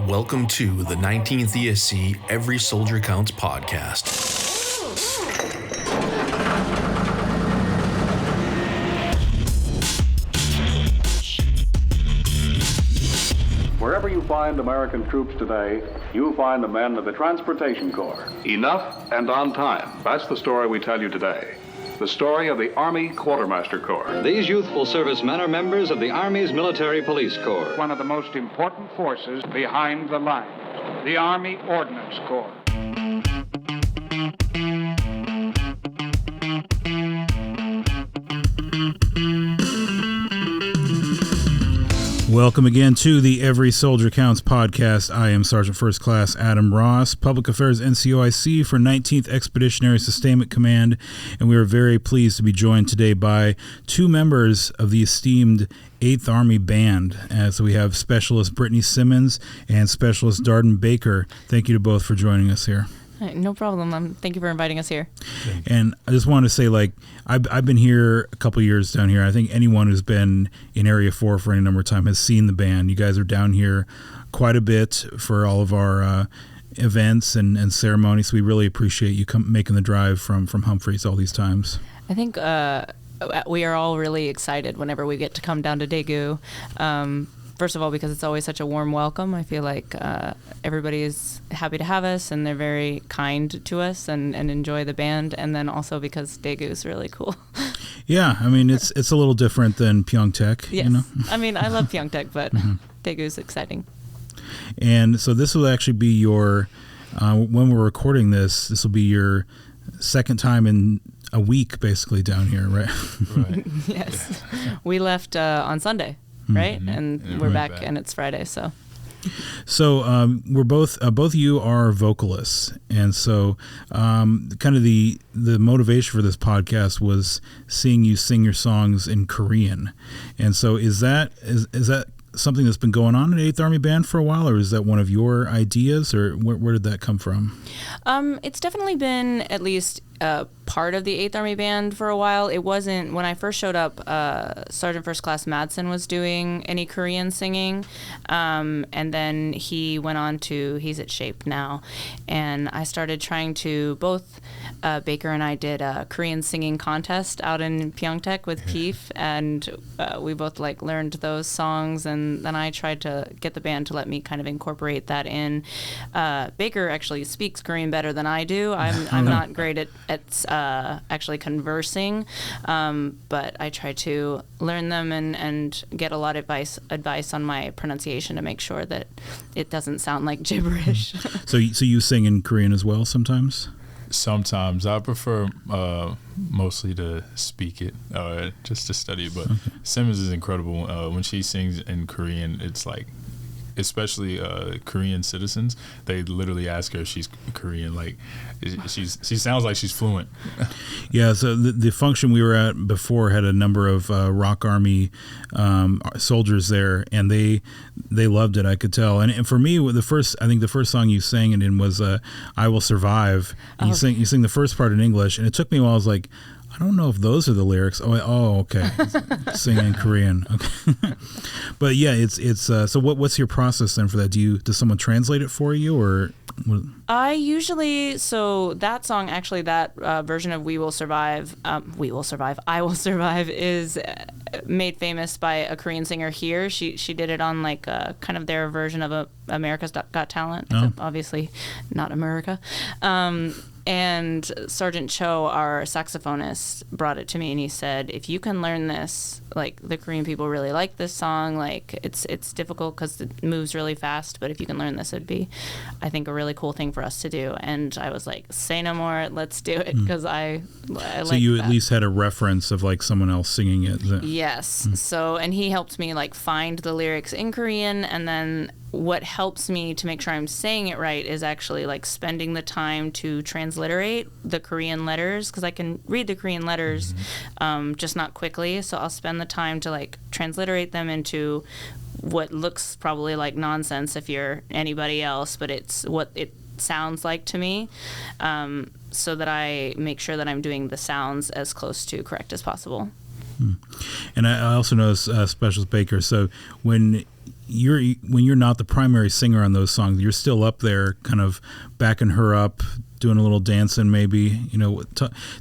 Welcome to the 19th ESC Every Soldier Counts podcast. Wherever you find American troops today, you find the men of the Transportation Corps. Enough and on time. That's the story we tell you today. The story of the Army Quartermaster Corps. These youthful servicemen are members of the Army's Military Police Corps. One of the most important forces behind the lines, the Army Ordnance Corps. Welcome again to the Every Soldier Counts podcast. I am Sergeant First Class Adam Ross, Public Affairs NCOIC for 19th Expeditionary Sustainment Command, and we are very pleased to be joined today by two members of the esteemed 8th Army Band. So we have Specialist Brittany Simmons and Specialist Darren Baker. Thank you to both for joining us here. No problem. Thank you for inviting us here. And I just wanted to say, I've been here a couple years down here. I think anyone who's been in Area 4 for any number of time has seen the band. You guys are down here quite a bit for all of our events and ceremonies. So we really appreciate you making the drive from Humphreys all these times. I think we are all really excited whenever we get to come down to Daegu. First of all, because it's always such a warm welcome. I feel like everybody is happy to have us, and they're very kind to us and enjoy the band. And then also because Daegu is really cool. Yeah, I mean, it's a little different than Pyeongtaek. Yes. You know? I mean, I love Pyeongtaek, but Daegu is exciting. And so this will actually be your, when we're recording this will be your second time in a week, basically, down here, right? Right. Yes. We left on Sunday. Right, Mm-hmm. and we're back, and it's Friday. So we're both of you are vocalists, and so kind of the motivation for this podcast was seeing you sing your songs in Korean. And so is that something that's been going on at 8th Army Band for a while, or is that one of your ideas, or where did that come from? It's definitely been at least part of the 8th Army Band for a while. It wasn't, when I first showed up, Sergeant First Class Madsen was doing any Korean singing, and then he went on to, he's at Shape now, and I started trying to, both Baker and I did a Korean singing contest out in Pyeongtaek with Keef, and we both learned those songs, and then I tried to get the band to let me kind of incorporate that in. Baker actually speaks Korean better than I do. I'm not great at actually conversing, but I try to learn them and get a lot of advice on my pronunciation to make sure that it doesn't sound like gibberish. So you sing in Korean as well sometimes? Sometimes. I prefer mostly to speak it, just to study it. But Simmons is incredible. When she sings in Korean, it's like, especially Korean citizens, they literally ask her if she's Korean. She sounds like she's fluent. Yeah, so the function we were at before had a number of Rock Army soldiers there, and they loved it, I could tell. And for me, I think the first song you sang it in was "I Will Survive." And you sing the first part in English, and it took me a while. I was like, I don't know if those are the lyrics. Oh, okay. Singing in Korean. Okay. But yeah, it's so what's your process then for that? Does someone translate it for you, or? I usually, so that song, actually, that version of I Will Survive is made famous by a Korean singer here. She did it on kind of their version of America's Got Talent. Oh. Obviously not America. And Sergeant Cho, our saxophonist, brought it to me, and he said, if you can learn this, the Korean people really like this song. It's difficult because it moves really fast, but if you can learn this, it'd be, I think, a really cool thing for us to do. And I was like, say no more, let's do it, because I like So you that. at least had a reference of someone else singing it. Yes. So, and he helped me find the lyrics in Korean, and then what helps me to make sure I'm saying it right is actually spending the time to transliterate the Korean letters, because I can read the Korean letters, just not quickly. So I'll spend the time to transliterate them into what looks probably like nonsense if you're anybody else, but it's what it sounds like to me, so that I make sure that I'm doing the sounds as close to correct as possible. And I also know Specialist Baker, so when when you're not the primary singer on those songs, you're still up there, kind of backing her up, doing a little dancing, maybe.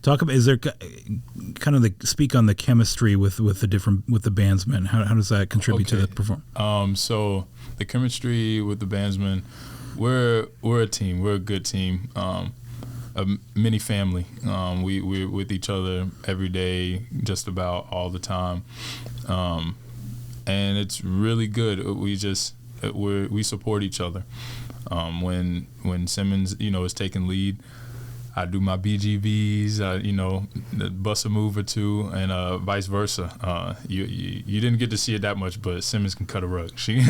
Talk about, is there kind of speak on the chemistry with the bandsmen? How does that contribute to the performance? So the chemistry with the bandsmen, we're a team. We're a good team. A mini family. We're with each other every day, just about all the time, and it's really good. We support each other. When Simmons, is taking lead, I do my BGVs, bust a move or two, and vice versa. You didn't get to see it that much, but Simmons can cut a rug. She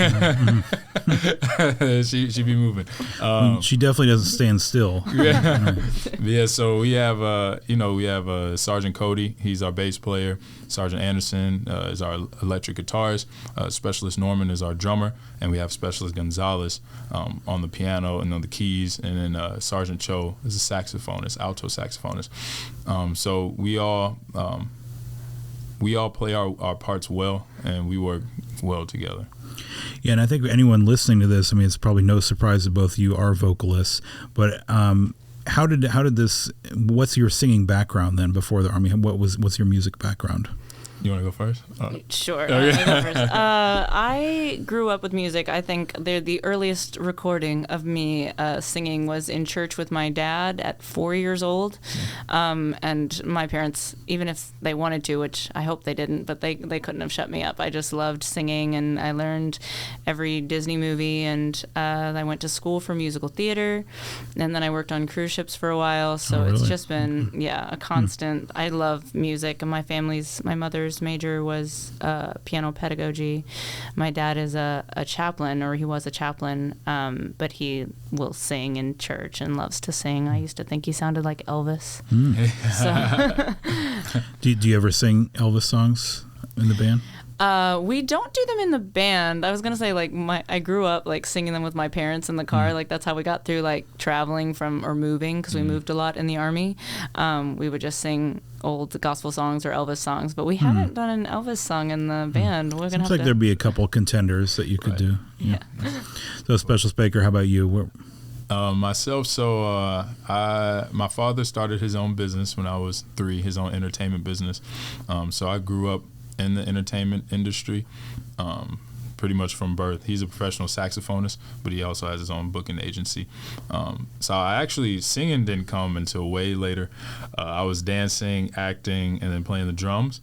she be moving. She definitely doesn't stand still. Yeah. So we have Sergeant Cody. He's our bass player. Sergeant Anderson is our electric guitarist. Specialist Norman is our drummer, and we have Specialist Gonzalez on the piano and on the keys, and then Sergeant Cho is a saxophonist, alto saxophonist. So we all play our parts well, and we work well together. Yeah, and I think anyone listening to this, I mean, it's probably no surprise that both of you are vocalists, but how did this? What's your singing background then before the Army? What's your music background? You want to go first? Sure. I'll go first. I grew up with music. I think the earliest recording of me singing was in church with my dad at 4 years old. And my parents, even if they wanted to, which I hope they didn't, but they couldn't have shut me up. I just loved singing, and I learned every Disney movie, and I went to school for musical theater, and then I worked on cruise ships for a while. So really? It's just been, a constant. I love music, and my mother's major was piano pedagogy. My dad is a chaplain, or he was a chaplain, but he will sing in church and loves to sing. I used to think he sounded like Elvis. So. Do you ever sing Elvis songs in the band? We don't do them in the band. I was gonna say, I grew up singing them with my parents in the car. That's how we got through traveling or moving, because we moved a lot in the Army. We would just sing old gospel songs or Elvis songs, but we haven't done an Elvis song in the band. We're gonna Seems like there'd be a couple contenders that you could do. Yeah. So, Specialist Baker, how about you? Myself, my father started his own business when I was 3, his own entertainment business. So I grew up in the entertainment industry, pretty much from birth. He's a professional saxophonist, but he also has his own booking agency. So singing didn't come until way later. I was dancing, acting, and then playing the drums.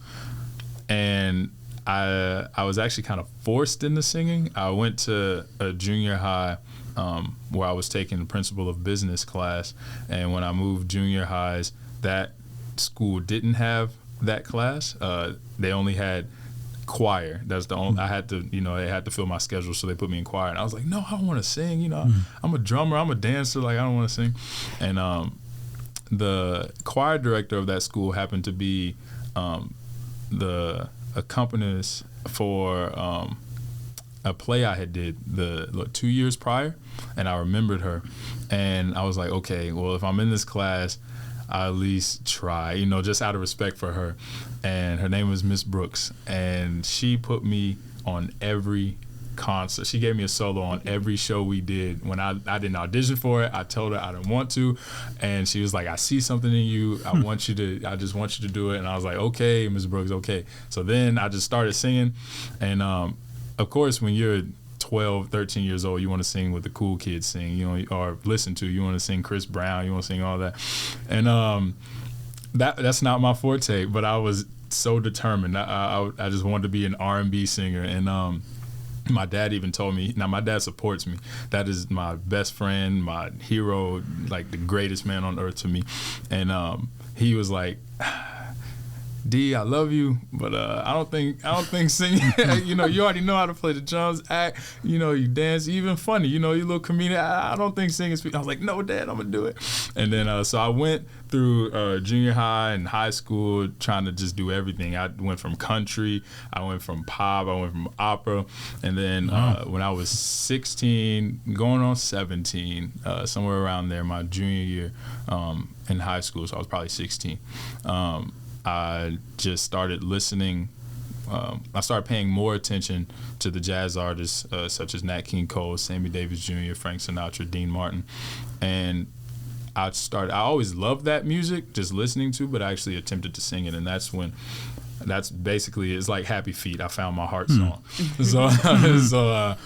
And I was actually kind of forced into singing. I went to a junior high where I was taking the principle of business class, and when I moved junior highs, that school didn't have that class. They only had choir. That's the only. I had to, they had to fill my schedule, so they put me in choir. And I was like, no, I don't want to sing. I'm a drummer. I'm a dancer. I don't want to sing. And the choir director of that school happened to be the accompanist for a play I had did 2 years prior, and I remembered her. And I was like, okay, well, if I'm in this class, I at least try, just out of respect for her. And her name was Miss Brooks, and she put me on every concert. She gave me a solo on every show we did. When I didn't audition for it, I told her I didn't want to, and she was like, I see something in you. I just want you to do it. And I was like, okay, Miss Brooks, okay. So then I just started singing, and of course, when you're 12, 13 years old, you want to sing what the cool kids sing, or listen to. You want to sing Chris Brown, you want to sing all that. And that's not my forte, but I was so determined. I just wanted to be an R&B singer. And my dad even told me, now my dad supports me. That is my best friend, my hero, the greatest man on earth to me. And he was like, D, I love you, but I don't think singing. You already know how to play the drums, act. You dance, you even funny. You little comedian. I don't think singing. I was like, no, Dad, I'm gonna do it. And then so I went through junior high and high school trying to just do everything. I went from country, I went from pop, I went from opera, and then when I was 16, going on 17, somewhere around there, my junior year in high school, so I was probably 16. I just started listening I started paying more attention to the jazz artists such as Nat King Cole, Sammy Davis Jr., Frank Sinatra, Dean Martin, and I always loved that music, just listening to, but I actually attempted to sing it, and that's basically, it's like Happy Feet. I found my heart song. So the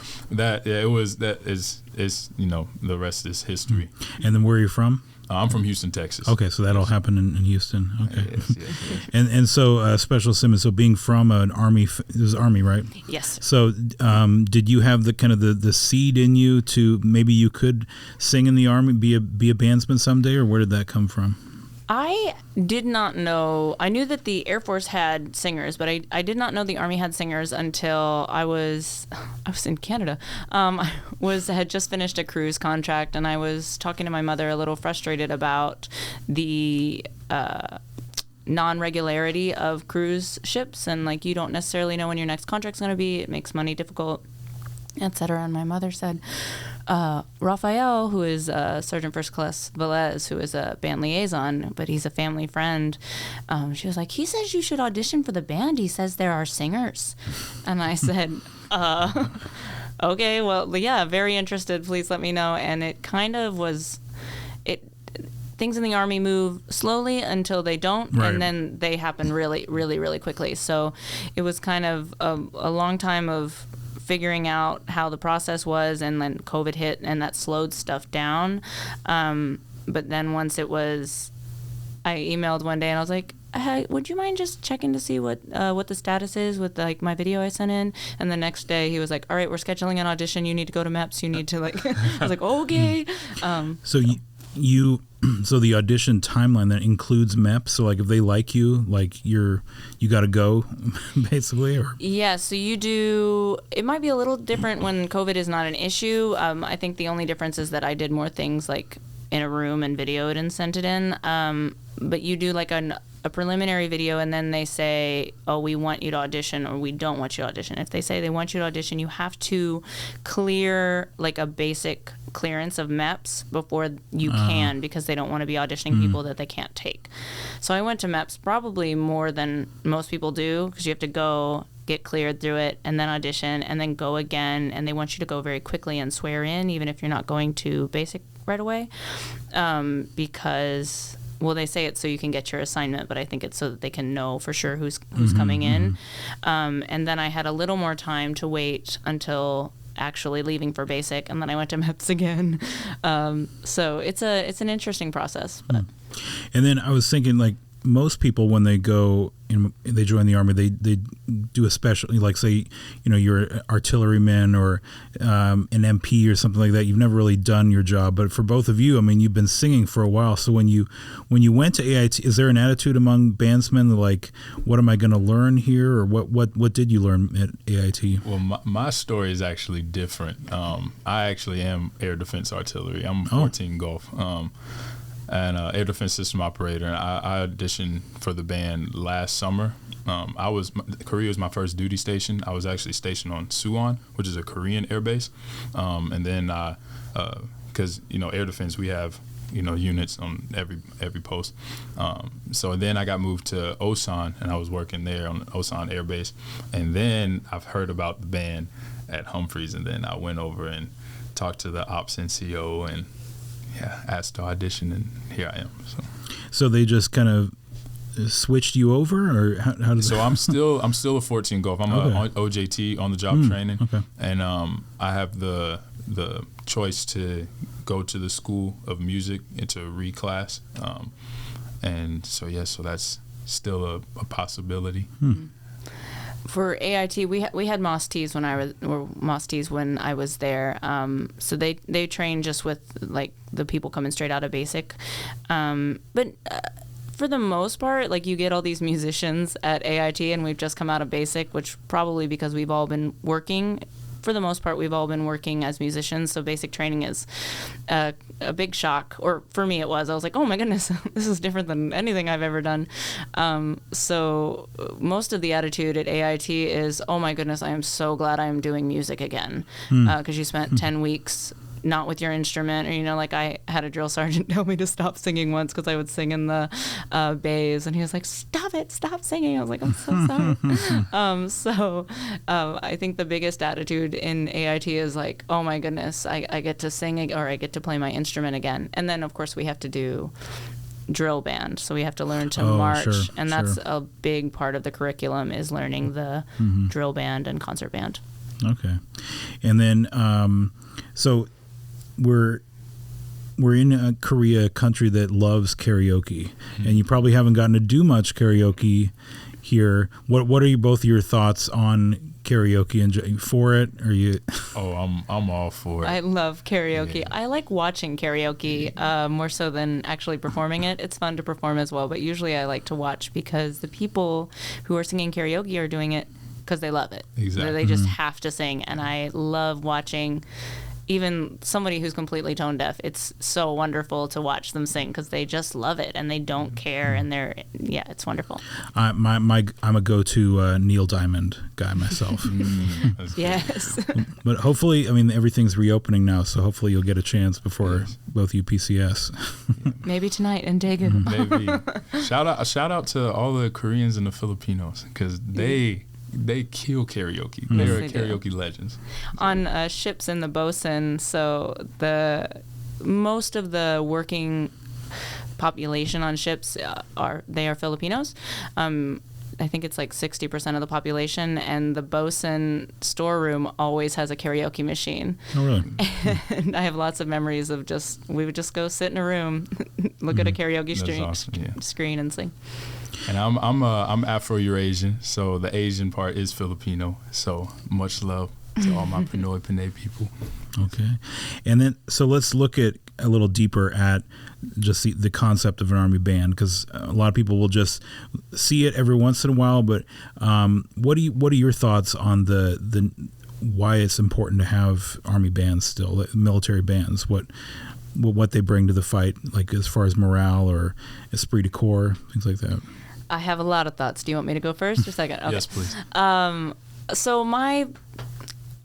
rest is history. And then where are you from? I'm from Houston, Texas. Okay, so that all happened in Houston. Okay. Yes. And so Special Simmons, so being from an Army, it was Army, right? Yes. So did you have the kind of the seed in you to maybe you could sing in the Army, be a bandsman someday, or where did that come from? I did not know. I knew that the Air Force had singers, but I did not know the Army had singers until I was in Canada. I had just finished a cruise contract, and I was talking to my mother a little frustrated about the non-regularity of cruise ships, and like you don't necessarily know when your next contract's going to be. It makes money difficult, etc. And my mother said, Raphael, who is Sergeant First Class Velez, who is a band liaison, but he's a family friend, she was like, he says you should audition for the band. He says there are singers. And I said, okay, well, yeah, very interested. Please let me know. And it kind of was, things in the Army move slowly until they don't, right. And then they happen really, really, really quickly. So it was kind of a long time of figuring out how the process was, and then COVID hit and that slowed stuff down. But then once it was, I emailed one day and I was like, hey, would you mind just checking to see what the status is with like my video I sent in? And the next day he was like, all right, we're scheduling an audition. You need to go to MEPS. You need to like, I was like, okay. So the audition timeline that includes MEPS. So like if they like you, like you got to go, basically. Or yeah. So you do. It might be a little different when COVID is not an issue. I think the only difference is that I did more things like in a room and videoed and sent it in. But you do like a preliminary video, and then they say, oh, we want you to audition, or we don't want you to audition. If they say they want you to audition, you have to clear like a basic clearance of MEPS before you can, because they don't want to be auditioning people that they can't take. So I went to MEPS probably more than most people do, because you have to go get cleared through it and then audition and then go again, and they want you to go very quickly and swear in, even if you're not going to basic right away, because well, they say it's so you can get your assignment, but I think it's so that they can know for sure who's coming in. And then I had a little more time to wait until actually leaving for basic, and then I went to MEPS again. So it's an interesting process. But. And then I was thinking, like, most people when they go and they join the Army, they do a special, like say, you're an artilleryman or an MP or something like that. You've never really done your job, but for both of you, I mean, you've been singing for a while. So when you went to AIT, is there an attitude among bandsmen like, what am I going to learn here, or what did you learn at AIT? Well, my story is actually different. I actually am air defense artillery. I'm 14 Gulf. And air defense system operator. And I auditioned for the band last summer. Korea was my first duty station. I was actually stationed on Suwon, which is a Korean air base. And then, because air defense, we have units on every post. So then I got moved to Osan, and I was working there on Osan Air Base. And then I've heard about the band at Humphreys, and then I went over and talked to the ops NCO and asked to audition, and here I am. So they just kind of switched you over, or how did? So I'm still a 14 Gulf. I'm a OJT, on the job training, and I have the choice to go to the School of Music into reclass, and so that's still a possibility. For AIT, we had MOS-Ts when I was there. So they train just with like the people coming straight out of basic, but for the most part, like you get all these musicians at AIT, and we've just come out of basic, which probably because we've all been working. For the most part, we've all been working as musicians, so basic training is a big shock. Or for me, it was. I was like, oh my goodness, this is different than anything I've ever done. So most of the attitude at AIT is, oh my goodness, I am so glad I am doing music again. Because you spent 10 weeks not with your instrument, or like I had a drill sergeant tell me to stop singing once because I would sing in the bays, and he was like, stop singing. I was like, I'm so sorry. I think the biggest attitude in AIT is like, oh my goodness, I get to sing or I get to play my instrument again. And then of course we have to do drill band, so we have to learn to march, and that's a big part of the curriculum is learning the drill band and concert band. Okay. And then so we're in Korea, a country that loves karaoke, and you probably haven't gotten to do much karaoke here. What are both your thoughts on karaoke? And for it? Are you? Oh, I'm all for it. I love karaoke. Yeah. I like watching karaoke more so than actually performing it. It's fun to perform as well, but usually I like to watch because the people who are singing karaoke are doing it because they love it. Exactly. They just have to sing, and I love watching even somebody who's completely tone deaf. It's so wonderful to watch them sing because they just love it and they don't care, and it's wonderful. I'm a go-to Neil Diamond guy myself. Yes. But hopefully, I mean, everything's reopening now, so hopefully you'll get a chance before both UPCS. Maybe tonight in Daegu. Maybe. Shout out to all the Koreans and the Filipinos, because they kill karaoke. They're karaoke legends. On ships in the bosun, so most of the working population on ships are Filipinos. I think it's like 60% of the population, and the bosun storeroom always has a karaoke machine. Oh, really? And I have lots of memories of we would just go sit in a room, look at a karaoke screen and sing. And I'm Afro-Eurasian, so the Asian part is Filipino. So much love to all my Pinoy Pinay people. Okay. And then, so let's look at a little deeper at just the concept of an Army band, because a lot of people will just see it every once in a while. But what are your thoughts on the why it's important to have Army bands still, military bands? What they bring to the fight, like as far as morale or esprit de corps, things like that? I have a lot of thoughts. Do you want me to go first or second? Okay. Yes, please. So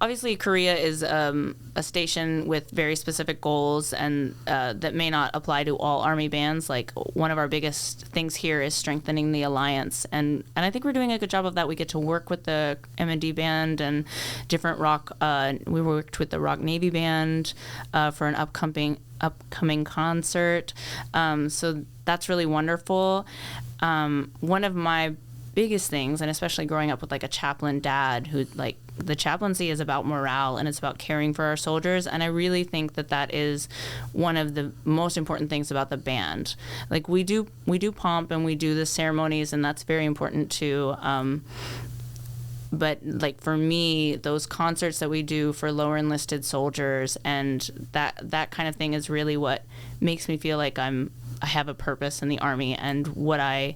obviously Korea is a station with very specific goals, and that may not apply to all Army bands. Like, one of our biggest things here is strengthening the alliance, and I think we're doing a good job of that. We get to work with the M&D band and different rock. We worked with the Rock Navy band for an upcoming concert. So that's really wonderful. One of my biggest things, and especially growing up with like a chaplain dad who, like, the chaplaincy is about morale and it's about caring for our soldiers, and I really think that is one of the most important things about the band. Like, we do pomp and we do the ceremonies, and that's very important too. But like, for me, those concerts that we do for lower enlisted soldiers and that kind of thing is really what makes me feel like I have a purpose in the Army, and what I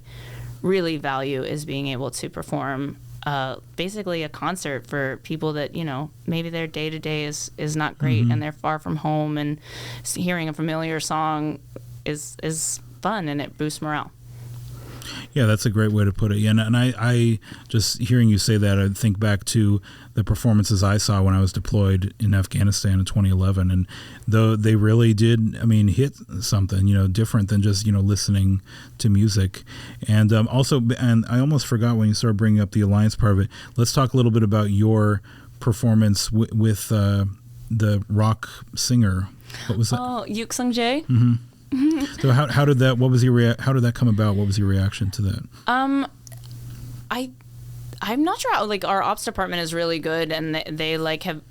really value is being able to perform basically a concert for people that, maybe their day-to-day is not great, and they're far from home, and hearing a familiar song is fun, and it boosts morale. Yeah, that's a great way to put it. Yeah, and I just hearing you say that, I think back to the performances I saw when I was deployed in Afghanistan in 2011, and though they really did, hit something, different than just, listening to music. And also, and I almost forgot when you started bringing up the alliance part of it. Let's talk a little bit about your performance with the rock singer. What was that? Oh, Yuk Sung Jae. Mm-hmm. So how did that? What was your how did that come about? What was your reaction to that? I'm not sure. Like, our ops department is really good, and they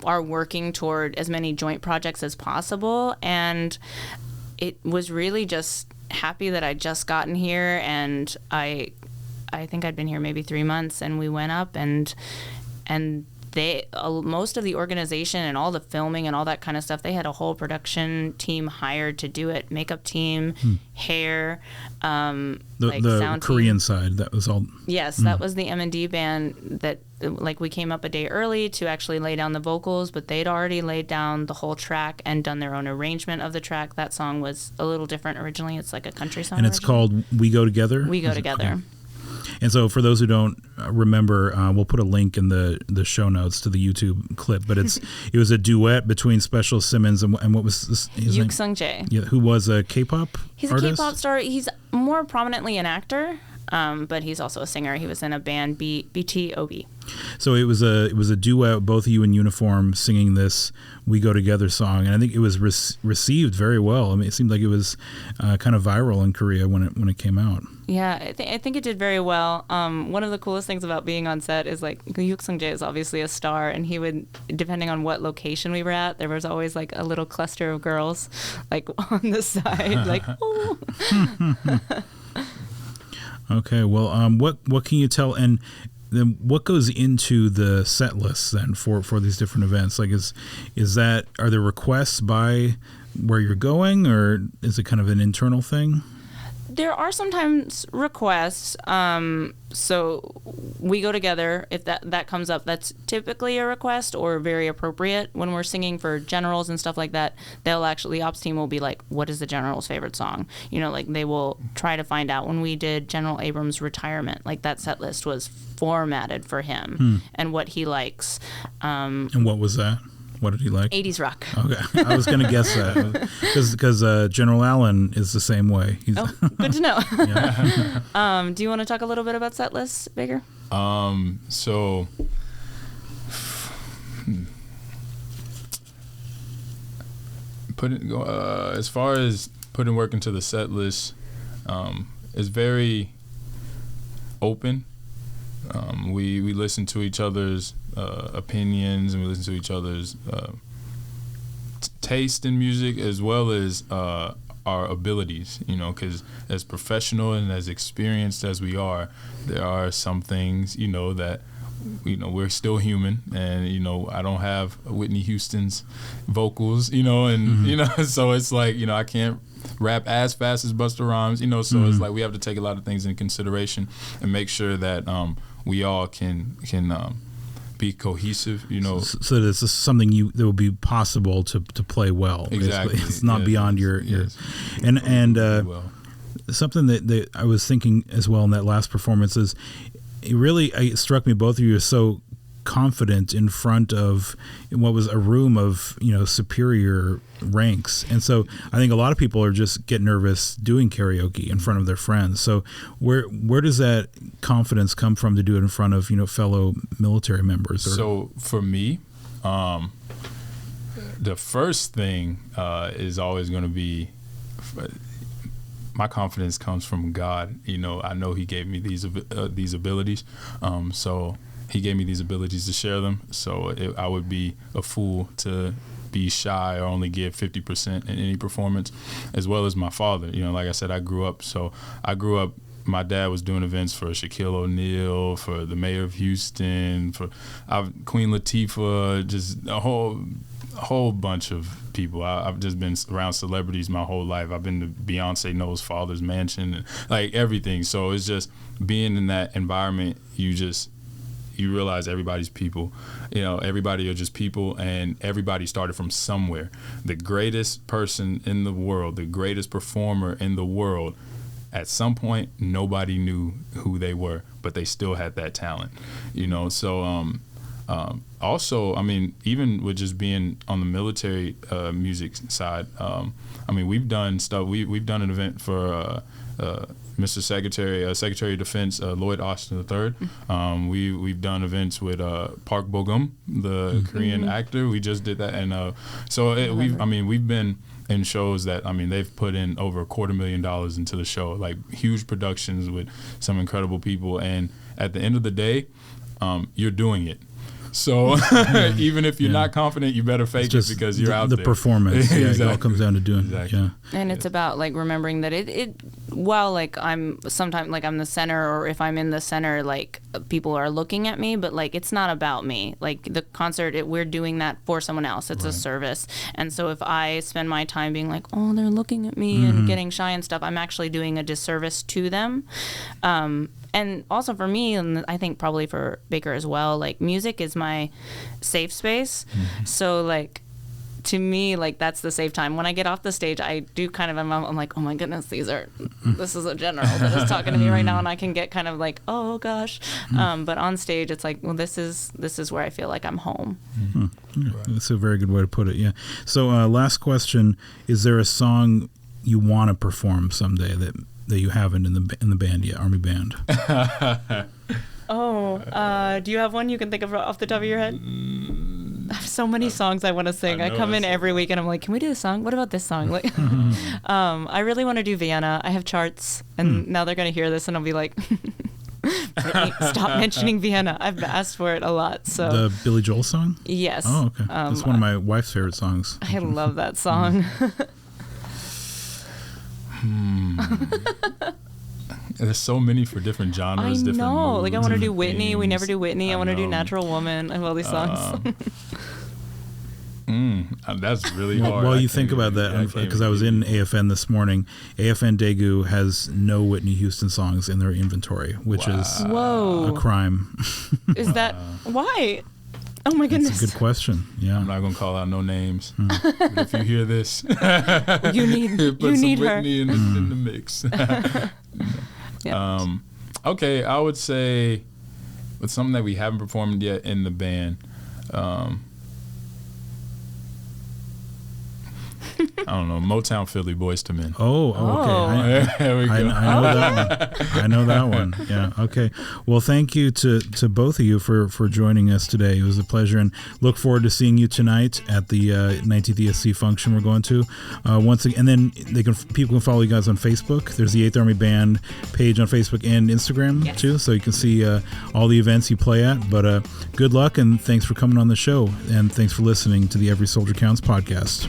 are working toward as many joint projects as possible. And it was really just happy that I just gotten here, and I think I'd been here maybe 3 months, and we went up and most of the organization and all the filming and all that kind of stuff, they had a whole production team hired to do it, makeup team, hair, the sound Korean team. Side, that was all. Yes, that was the M&D band that, like, we came up a day early to actually lay down the vocals, but they'd already laid down the whole track and done their own arrangement of the track. That song was a little different originally. It's like a country song. And it's called We Go Together? We Go Together. Okay. And so for those who don't remember, we'll put a link in the show notes to the YouTube clip. But it was a duet between Special Simmons and what was his name? Sung Jae. Yeah, who was a K-pop He's artist? a K-pop star. He's more prominently an actor, but he's also a singer. He was in a band, BTOB. So it was a duet, both of you in uniform singing this "We Go Together" song, and I think it was received very well. I mean, it seemed like it was kind of viral in Korea when it came out. Yeah, I think it did very well. One of the coolest things about being on set is like Sung Jae is obviously a star, and he would, depending on what location we were at, there was always like a little cluster of girls like on the side, like oh. Okay, well, what can you tell, and then what goes into the set list then for these different events? Like, is that, are there requests by where you're going, or is it kind of an internal thing? There are sometimes requests. So we go together. If that comes up, that's typically a request or very appropriate. When we're singing for generals and stuff like that, the ops team will be like, what is the general's favorite song? You know, like they will try to find out. When we did General Abrams' retirement, like that set list was formatted for him and what he likes. And what was that? What did he like? 80s rock. Okay, I was going to guess that because General Allen is the same way. Good to know. Do you want to talk a little bit about set lists, Baker? So as far as putting work into the set list, it's very open. We listen to each other's opinions, and we listen to each other's taste in music, as well as our abilities, you know, because as professional and as experienced as we are, there are some things, you know, that, you know, we're still human, and, you know, I don't have Whitney Houston's vocals, you know, and, you know, so it's like, you know, I can't rap as fast as Busta Rhymes, you know, so it's like we have to take a lot of things into consideration and make sure that we all can be cohesive, you know. So this is something that would be possible to play well. Exactly. Basically. It's not beyond your and something that I was thinking as well in that last performance is it struck me both of you as so confident in front of what was a room of, you know, superior ranks. And so I think a lot of people are just get nervous doing karaoke in front of their friends. So where does that confidence come from to do it in front of, you know, fellow military members? So for me, the first thing is always going to be my confidence comes from God. You know, I know He gave me these abilities. So He gave me these abilities to share them. So I would be a fool to be shy or only give 50% in any performance, as well as my father. You know, like I said, I grew up, my dad was doing events for Shaquille O'Neal, for the mayor of Houston, for Queen Latifah, just a whole bunch of people. I've just been around celebrities my whole life. I've been to Beyonce Knowles' father's mansion, and like everything. So it's just being in that environment, you realize everybody's people. You know, everybody are just people, and everybody started from somewhere. The greatest person in the world, the greatest performer in the world, at some point, nobody knew who they were, but they still had that talent. You know, so also, I mean, even with just being on the military music side, I mean, we've done stuff. We've done an event for Mr. Secretary of Defense Lloyd Austin III. We've done events with Park Bo-gum, the Korean actor. We just did that, and we've been in shows that, I mean, they've put in over $250,000 into the show, like huge productions with some incredible people. And at the end of the day, you're doing it. So even if you're not confident, you better fake it because you're out there. The performance, exactly. It all comes down to doing it. Yeah. And it's about like remembering that while like I'm sometimes like I'm the center, or if I'm in the center, like people are looking at me, but like it's not about me. Like the concert, we're doing that for someone else. It's a service. And so if I spend my time being like, oh, they're looking at me and getting shy and stuff, I'm actually doing a disservice to them. And also for me, and I think probably for Baker as well, like music is my safe space. So like to me, like, that's the safe time. When I get off the stage, I do kind of, I'm like, oh my goodness, this is a general that is talking to me right now, and I can get kind of like, oh gosh. But on stage, it's like, well, this is where I feel like I'm home. That's a very good way to put it. Yeah. So last question: is there a song you want to perform someday that you haven't in the band yet, Army Band? Do you have one you can think of off the top of your head? I have so many songs I want to sing. I come in every week and I'm like, can we do this song? What about this song? Like, I really want to do Vienna. I have charts, and now they're going to hear this and I'll be like, Brittany, stop mentioning Vienna. I've asked for it a lot. So the Billy Joel song? Yes. Oh, okay. That's one of my wife's favorite songs. I love that song. There's so many for different genres. I know. Moods, like, I want to do different Whitney. themes. We never do Whitney. I want to do Natural Woman. I have all these songs. That's really hard. Well, you think about that, because I was in AFN this morning. AFN Daegu has no Whitney Houston songs in their inventory, which is a crime. Is that why? Oh my goodness. That's a good question. Yeah. I'm not going to call out no names. But if you hear this, you need Whitney her in the mix. Yeah. Okay, I would say with something that we haven't performed yet in the band. I don't know, Motown Philly, Boys to Men. Oh, okay. There we go. I know that one. I know that one. Yeah. Okay. Well, thank you to both of you for joining us today. It was a pleasure, and look forward to seeing you tonight at the 19th ESC function we're going to. Once again, and then people can follow you guys on Facebook. There's the 8th Army Band page on Facebook and Instagram too, so you can see all the events you play at. But good luck, and thanks for coming on the show, and thanks for listening to the Every Soldier Counts podcast.